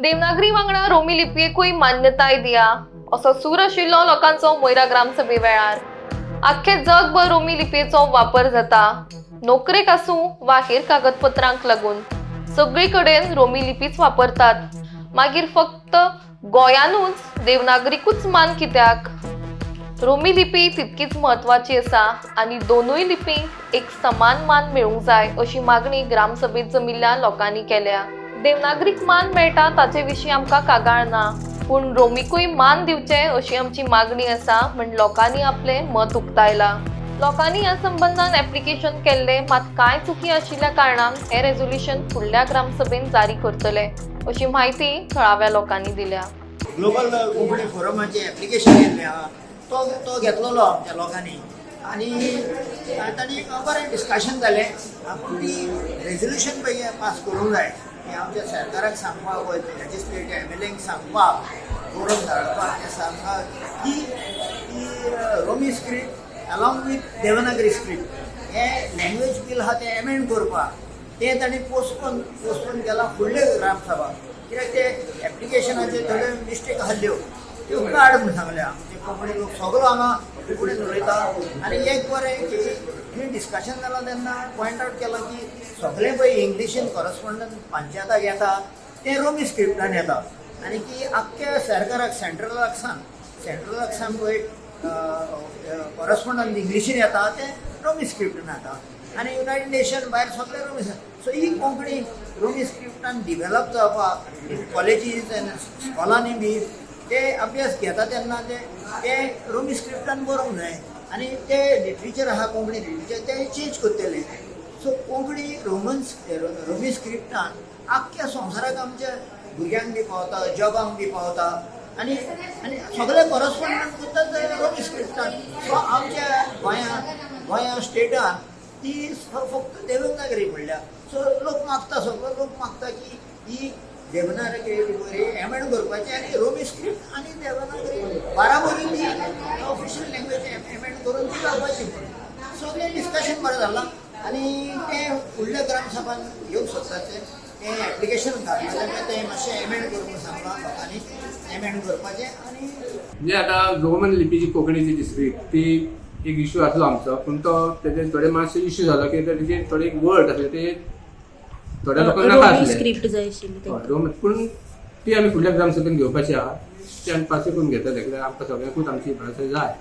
देवनागरी वांगडा रोमी लिपयेकूय मान्यताय दिया असो सूर आशिल्लो लोकांचो मोयरा ग्रामसभे वेळार। आख्खे जगभर रोमी लिपयेचो वापर जाता, नोकरेक आसूं वा हेर कागदपत्रांक लागून सगळी कडेन रोमी लिपीच वापरतात। मागीर फक्त गोंयानूच देवनागरीकूच मान कित्याक? रोमी लिपी तितकीच महत्वाची आसा आणि दोनूय लिपींक एक समान मान मेळूंक जाय अशी मागणी ग्रामसभेत जमिल्ल्या लोकांनी केल्या। देवनागरीक मान मेळटा ताचे विशीं आमकां कागाळ ना, पूण रोमीकूय मान दिवचे अशी आमची मागणी आसा म्हण लोकांनी आपले मत उक्तायला। लोकांनी ह्या संबंधान ऍप्लिकेशन केल्ले, मात कांय चुकी आशिल्ल्या कारणान हे रेझोल्युशन फुडल्या ग्रामसभेन जारी करतले अशी माहिती थळाव्या लोकांनी दिल्या। ग्लोबल कोंकणी फोरमाचे ऍप्लिकेशन केल्लें आहा तो घेतलेलो आमच्या लोकांनी आनी तांणी बरें डिस्कशन जालें। आपूण ती रेझोल्युशन पळय पास करूंक जाय हें आमच्या सरकाराक सांगपाक लेजिस्लेटिव्ह एमएलएंक सांगपाक बरोवन धाडपाक हें सांगपाक की Romi script along with Devanagari script हें लँग्वेज बील आहा तें एमेंड करपाक तें तांणी पोस्टपोन केलां फुडले ग्रामसभा। कित्याक ते एप्लिकेशनाचे थोडे मिस्टेक आसल्यो त्यो काड म्हूण सांगल्या। आमचे कोंकणी लोक सगळो हांगा कोंकणीन उलयता आनी एक बरें डिस्कशन जालां तेन्ना पॉयंट आवट केलां की सगळें पळय इंग्लिशीन कॉरस्पॉन्डंट पंचायताक येता तें रोमी स्क्रिप्टान येता आनी की आख्ख्या सरकाराक सेंट्रलाक सांग पळय कॉरस्पॉन्डंट इंग्लिशीन येता तें रोमी स्क्रिप्टान येता आनी युनायटेड नेशन भायर सगळें रोमी। सो ही कोंकणी रोमी स्क्रिप्टान डिवेलप जावपाक कॉलेजीस आनी स्कॉलांनी बी ते अभ्यास घेता तेन्ना ते रोमी स्क्रिप्टान बरोवंक जाय आनी ते लिटरेचर आहा कोंकणी लिटरेचर ते चेंज करतले। सो कोंकणी रोमी स्क्रिप्टान आख्ख्या संवसाराक आमच्या भुरग्यांक बी पावता, जॉबांक बी पावता आनी सगळे कॉरस्पॉन्डंट करतात रोमी स्क्रिप्टान। सो आमच्या गोंया स्टेटान ती फक्त देवनागरी म्हणल्या। सो लोक मागता, सगळो लोक मागता की ही देवनागरी एमेंड करपाची आनी रोमी स्क्रिप्ट आनी देवनागरी बाराबरी ती ऑफिशियल लँग्वेज एमेंड करून ती जावपाची म्हणून सगळें डिस्कशन बरें जालां आनी तें फुडल्या ग्रामसभान येवंक सोदतात तें एप्लिकेशन घातलेलें तें मातशें एमेंड करून सांगलां लोकांनी एमेंड करपाचें। आनी म्हणजे आतां रोमन लिपीची कोंकणीची डिस्ट्रिक्ट ती एक इश्यू आसलो आमचो, पूण तो तेजे थोडे मातशे इश्यू जालो की तेजे थोडे वर्ड आसले ते थोड्या लोकांक नाका आसले स्क्रिप्ट जाय आशिल्ली रोमन, पूण ती आमी फुडल्या ग्रामसभेन घेवपाची आहा ती आमी पास करून घेतले कित्याक आमकां सगळ्यांकूच आमची भाशा जाय।